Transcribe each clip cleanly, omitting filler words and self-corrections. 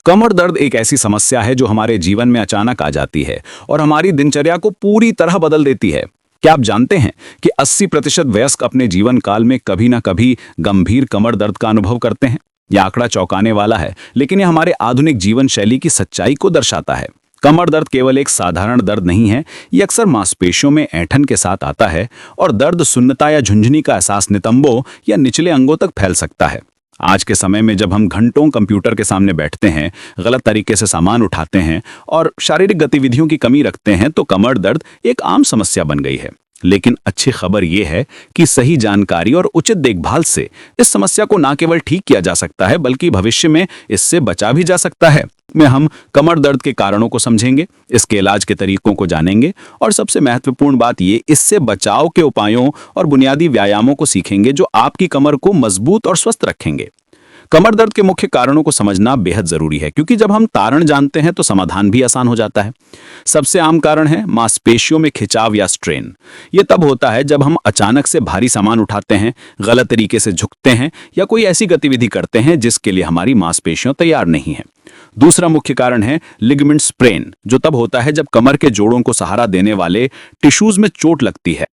कमर दर्द एक ऐसी समस्या है जो हमारे जीवन में अचानक आ जाती है और हमारी दिनचर्या को पूरी तरह बदल देती है। क्या आप जानते हैं कि 80% वयस्क अपने जीवन काल में कभी ना कभी गंभीर कमर दर्द का अनुभव करते हैं? यह आंकड़ा चौंकाने वाला है, लेकिन यह हमारे आधुनिक जीवन शैली की सच्चाई को दर्शाता है। कमर दर्द केवल एक साधारण दर्द नहीं है, ये अक्सर मांसपेशियों में ऐंठन के साथ आता है और दर्द सुन्नता या झुंझुनी का एहसास नितंबों या निचले अंगों तक फैल सकता है। आज के समय में जब हम घंटों कंप्यूटर के सामने बैठते हैं, गलत तरीके से सामान उठाते हैं और शारीरिक गतिविधियों की कमी रखते हैं, तो कमर दर्द एक आम समस्या बन गई है। लेकिन अच्छी खबर यह है कि सही जानकारी और उचित देखभाल से इस समस्या को न केवल ठीक किया जा सकता है, बल्कि भविष्य में इससे बचा भी जा सकता है। में हम कमर दर्द के कारणों को समझेंगे, इसके इलाज के तरीकों को जानेंगे और सबसे महत्वपूर्ण बात ये, इससे बचाव के उपायों और बुनियादी व्यायामों को सीखेंगे जो आपकी कमर को मजबूत और स्वस्थ रखेंगे। कमर दर्द के मुख्य कारणों को समझना बेहद जरूरी है, क्योंकि जब हम कारण जानते हैं तो समाधान भी आसान हो जाता है। सबसे आम कारण है मांसपेशियों में खिंचाव या स्ट्रेन। यह तब होता है जब हम अचानक से भारी सामान उठाते हैं, गलत तरीके से झुकते हैं या कोई ऐसी गतिविधि करते हैं जिसके लिए हमारी मांसपेशियां तैयार नहीं है। दूसरा मुख्य कारण है लिगामेंट स्प्रेन, जो तब होता है जब कमर के जोड़ों को सहारा देने वाले टिश्यूज में चोट लगती है।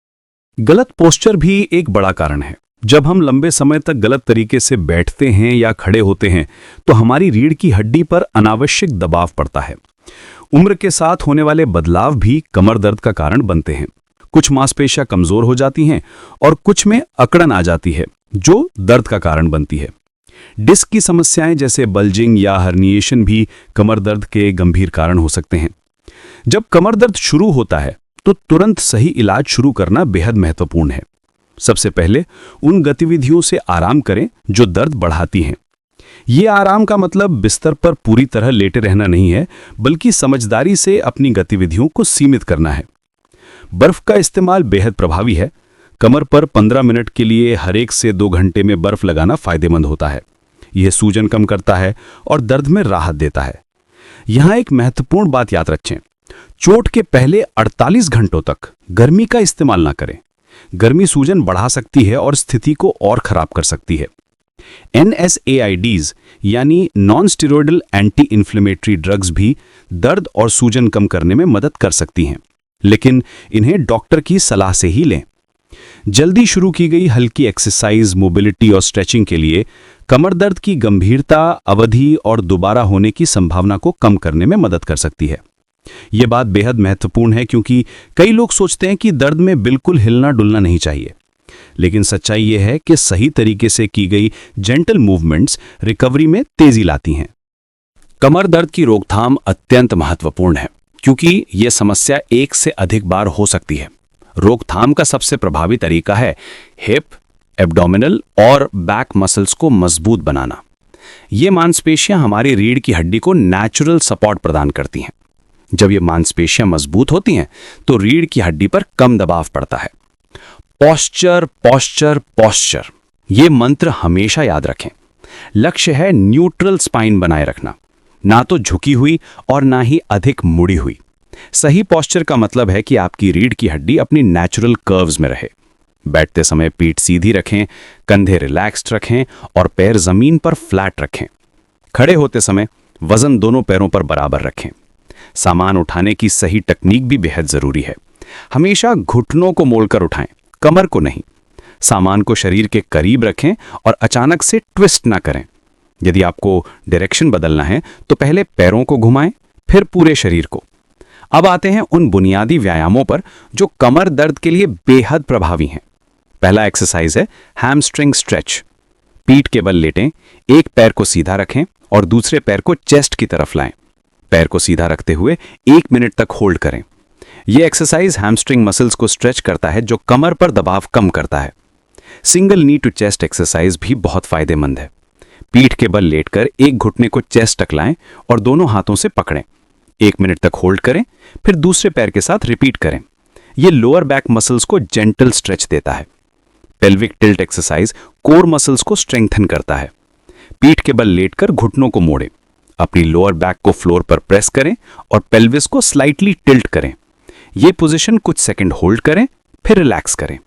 गलत पोस्चर भी एक बड़ा कारण है। जब हम लंबे समय तक गलत तरीके से बैठते हैं या खड़े होते हैं तो हमारी रीढ़ की हड्डी पर अनावश्यक दबाव पड़ता है। उम्र के साथ होने वाले बदलाव भी कमर दर्द का कारण बनते हैं। कुछ मांसपेशियां कमजोर हो जाती हैं और कुछ में अकड़न आ जाती है, जो दर्द का कारण बनती है। डिस्क की समस्याएं जैसे बल्जिंग या हर्निएशन भी कमर दर्द के गंभीर कारण हो सकते हैं। जब कमर दर्द शुरू होता है तो तुरंत सही इलाज शुरू करना बेहद महत्वपूर्ण है। सबसे पहले उन गतिविधियों से आराम करें जो दर्द बढ़ाती हैं। ये आराम का मतलब बिस्तर पर पूरी तरह लेटे रहना नहीं है, बल्कि समझदारी से अपनी गतिविधियों को सीमित करना है। बर्फ का इस्तेमाल बेहद प्रभावी है। कमर पर 15 मिनट के लिए हर 1 से 2 घंटे में बर्फ लगाना फायदेमंद होता है। यह सूजन कम करता है और दर्द में राहत देता है। यहां एक महत्वपूर्ण बात याद रखें, चोट के पहले 48 घंटों तक गर्मी का इस्तेमाल ना करें। गर्मी सूजन बढ़ा सकती है और स्थिति को और खराब कर सकती है। NSAIDs यानी non steroidal anti inflammatory drugs भी दर्द और सूजन कम करने में मदद कर सकती हैं, लेकिन इन्हें डॉक्टर की सलाह से ही लें। जल्दी शुरू की गई हल्की एक्सरसाइज, मोबिलिटी और स्ट्रेचिंग के लिए कमर दर्द की गंभीरता, अवधि और दोबारा होने की संभावना को कम करने में मदद कर सकती है। यह बात बेहद महत्वपूर्ण है, क्योंकि कई लोग सोचते हैं कि दर्द में बिल्कुल हिलना डुलना नहीं चाहिए, लेकिन सच्चाई यह है कि सही तरीके से की गई जेंटल मूवमेंट्स रिकवरी में तेजी लाती हैं। कमर दर्द की रोकथाम अत्यंत महत्वपूर्ण है, क्योंकि यह समस्या एक से अधिक बार हो सकती है। रोकथाम का सबसे प्रभावी तरीका है हिप, एब्डोमिनल और बैक मसल्स को मजबूत बनाना। ये मांसपेशियां हमारी रीढ़ की हड्डी को नेचुरल सपोर्ट प्रदान करती हैं। जब ये मांसपेशियां मजबूत होती हैं तो रीढ़ की हड्डी पर कम दबाव पड़ता है। पोस्चर, पोस्चर, पोस्चर, ये मंत्र हमेशा याद रखें। लक्ष्य है न्यूट्रल स्पाइन बनाए रखना, ना तो झुकी हुई और ना ही अधिक मुड़ी हुई। सही पोस्चर का मतलब है कि आपकी रीढ़ की हड्डी अपनी नेचुरल कर्व्स में रहे। बैठते समय पीठ सीधी रखें, कंधे रिलैक्स्ड रखें और पैर जमीन पर फ्लैट रखें। खड़े होते समय वजन दोनों पैरों पर बराबर रखें। सामान उठाने की सही टेक्निक भी बेहद जरूरी है। हमेशा घुटनों को मोड़कर उठाएं, कमर को नहीं। सामान को शरीर के करीब रखें और अचानक से ट्विस्ट ना करें। यदि आपको डायरेक्शन बदलना है तो पहले पैरों को घुमाएं, फिर पूरे शरीर को। अब आते हैं उन बुनियादी व्यायामों पर जो कमर दर्द के लिए बेहद प्रभावी हैं। पहला एक्सरसाइज है हैमस्ट्रिंग स्ट्रेच। पीठ के बल लेटें, एक पैर को सीधा रखें और दूसरे पैर को चेस्ट की तरफ लाएं। पैर को सीधा रखते हुए 1 मिनट तक होल्ड करें। यह एक्सरसाइज हैमस्ट्रिंग मसल्स को स्ट्रेच करता है, जो कमर पर दबाव कम करता है। Single knee to chest exercise भी बहुत फायदेमंद है। पीठ के बल लेटकर एक घुटने को चेस्ट तक लाएं और दोनों हाथों से पकड़ें। 1 मिनट तक होल्ड करें, फिर दूसरे पैर के साथ रिपीट करें। यह लोअर बैक मसल्स को जेंटल स्ट्रेच देता है। Pelvic tilt exercise core muscles को स्ट्रेंथन करता है। पीठ के बल लेटकर घुटनों को मोड़ें, अपनी लोअर बैक को फ्लोर पर प्रेस करें और पेल्विस को स्लाइटली टिल्ट करें। यह पोजीशन कुछ सेकंड होल्ड करें, फिर रिलैक्स करें।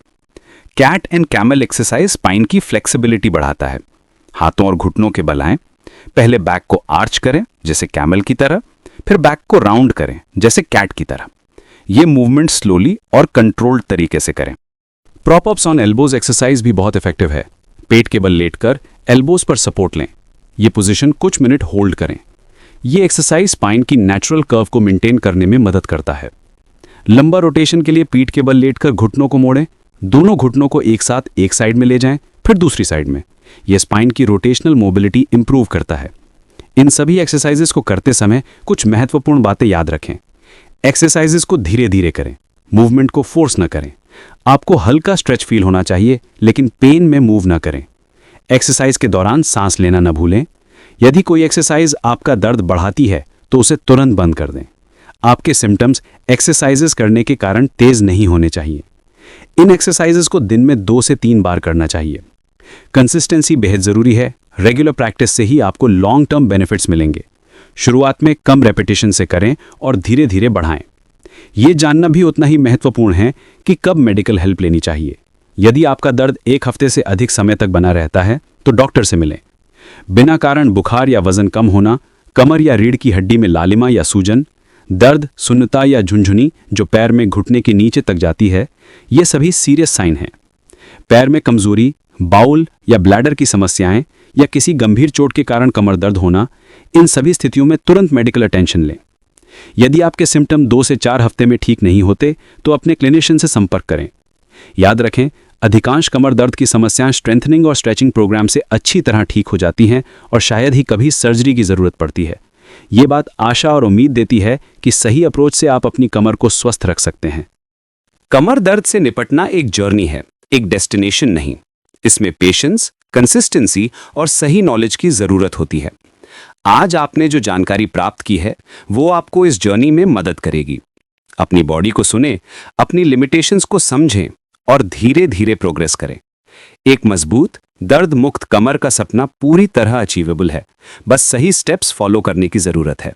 Cat and camel exercise spine की फ्लेक्सिबिलिटी बढ़ाता है। हाथों और घुटनों के बल आएं, पहले बैक को आर्च करें, जैसे कैमल की तरह, फिर बैक को राउंड करें जैसे कैट की तरह। ये मूवमेंट स्लोली और कंट्रोल्ड तरीके से करें। प्रॉप-अप्स ऑन एल्बोज एक्सरसाइज भी बहुत इफेक्टिव है। पेट के बल लेटकर एल्बोज पर सपोर्ट लें। ये पोजीशन कुछ मिनट होल्ड करें। ये एक्सरसाइज स्पाइन की नेचुरल कर्व को मेंटेन करने में मदद करता है। लंबा रोटेशन के लिए पीठ के बल लेटकर घुटनों को मोड़ें। दोनों घुटनों को एक साथ एक साइड में ले जाएं, फिर दूसरी साइड में। यह स्पाइन की रोटेशनल मोबिलिटी इंप्रूव करता है। इन सभी एक्सरसाइजेस को करते समय कुछ महत्वपूर्ण बातें याद रखें। एक्सरसाइजेस को धीरे धीरे करें, मूवमेंट को फोर्स न करें। आपको हल्का स्ट्रेच फील होना चाहिए, लेकिन पेन में मूव न करें। एक्सरसाइज के दौरान सांस लेना न भूलें। यदि कोई एक्सरसाइज आपका दर्द बढ़ाती है तो उसे तुरंत बंद कर दें। आपके सिम्टम्स एक्सरसाइजेस करने के कारण तेज नहीं होने चाहिए। इन एक्सरसाइजेस को दिन में 2 से 3 बार करना चाहिए। कंसिस्टेंसी बेहद जरूरी है। रेगुलर प्रैक्टिस से ही आपको लॉन्ग टर्म बेनिफिट्स मिलेंगे। शुरुआत में कम रेपिटेशन से करें और धीरे धीरे बढ़ाएं। ये जानना भी उतना ही महत्वपूर्ण है कि कब मेडिकल हेल्प लेनी चाहिए। यदि आपका दर्द 1 हफ्ते से अधिक समय तक बना रहता है तो डॉक्टर से मिलें। बिना कारण बुखार या वजन कम होना, कमर या रीढ़ की हड्डी में लालिमा या सूजन, दर्द, सुन्नता या झुनझुनी जो पैर में घुटने के नीचे तक जाती है, ये सभी सीरियस साइन हैं। पैर में कमजोरी, बाउल या ब्लैडर की समस्याएं या किसी गंभीर चोट के कारण कमर दर्द होना, इन सभी स्थितियों में तुरंत मेडिकल अटेंशन लें। यदि आपके सिम्टम 2 से 4 हफ्ते में ठीक नहीं होते तो अपने क्लिनिशियन से संपर्क करें। याद रखें, अधिकांश कमर दर्द की समस्याएं स्ट्रेंथनिंग और स्ट्रेचिंग प्रोग्राम से अच्छी तरह ठीक हो जाती हैं और शायद ही कभी सर्जरी की जरूरत पड़ती है। ये बात आशा और उम्मीद देती है कि सही अप्रोच से आप अपनी कमर को स्वस्थ रख सकते हैं। कमर दर्द से निपटना एक जर्नी है, एक डेस्टिनेशन नहीं। इसमें पेशेंस, कंसिस्टेंसी और सही नॉलेज की जरूरत होती है। आज आपने जो जानकारी प्राप्त की है वो आपको इस जर्नी में मदद करेगी। अपनी बॉडी को सुने, अपनी लिमिटेशंस को समझें और धीरे धीरे प्रोग्रेस करें। एक मजबूत, दर्द मुक्त कमर का सपना पूरी तरह अचीवेबल है। बस सही स्टेप्स फॉलो करने की जरूरत है।